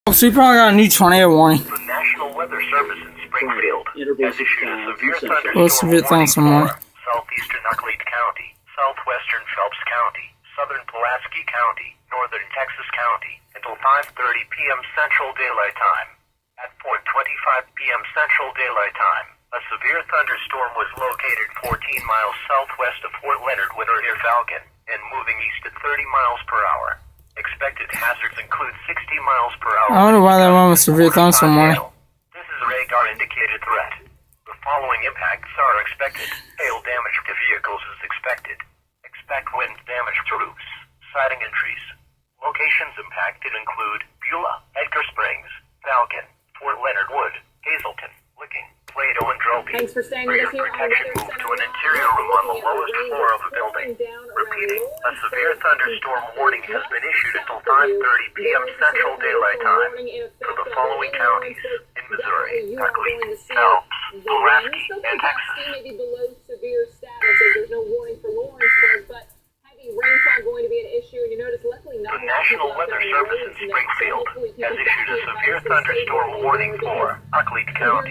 So you probably got a new tornado warning. The National Weather Service in Springfield has issued a severe severe thunderstorm warning thunderstorm. for southeastern Nucleate County, southwestern Phelps County, southern Pulaski County, northern Texas County until 5:30 p.m. Central Daylight Time. At 4:25 p.m. Central Daylight Time, a severe thunderstorm was located 14 miles southwest of Fort Leonard near Falcon and moving east at 30 miles per hour. Expected hazards include 60 miles per hour. I wonder why that one was severe thunderstorm warning. This is a radar indicated threat. The following impacts are expected. Hail damage to vehicles is expected. Expect wind damage to roofs, siding and trees. Locations impacted include Beulah, Edgar Springs, Falcon, Fort Leonard Wood, Hazelton, Licking, Plato, and Dropey. Thanks for staying For with your us here on protection, Weather move Center to an Live. interior room on the Looking at lowest rain floor of the that's building. pouring down around Repeating, a Lawrenceburg, severe thunderstorm warning has been issued until 5:30 p.m. Central Daylight Time for the following counties in Missouri: Nucleate, Phelps, Pulaski, and Texas. May be below severe status as there's no warning for Lawrenceburg, but heavy rainfall going to be an issue. And you notice, luckily, not The National Weather Service in Springfield has issued a severe thunderstorm warning for Nucleate County.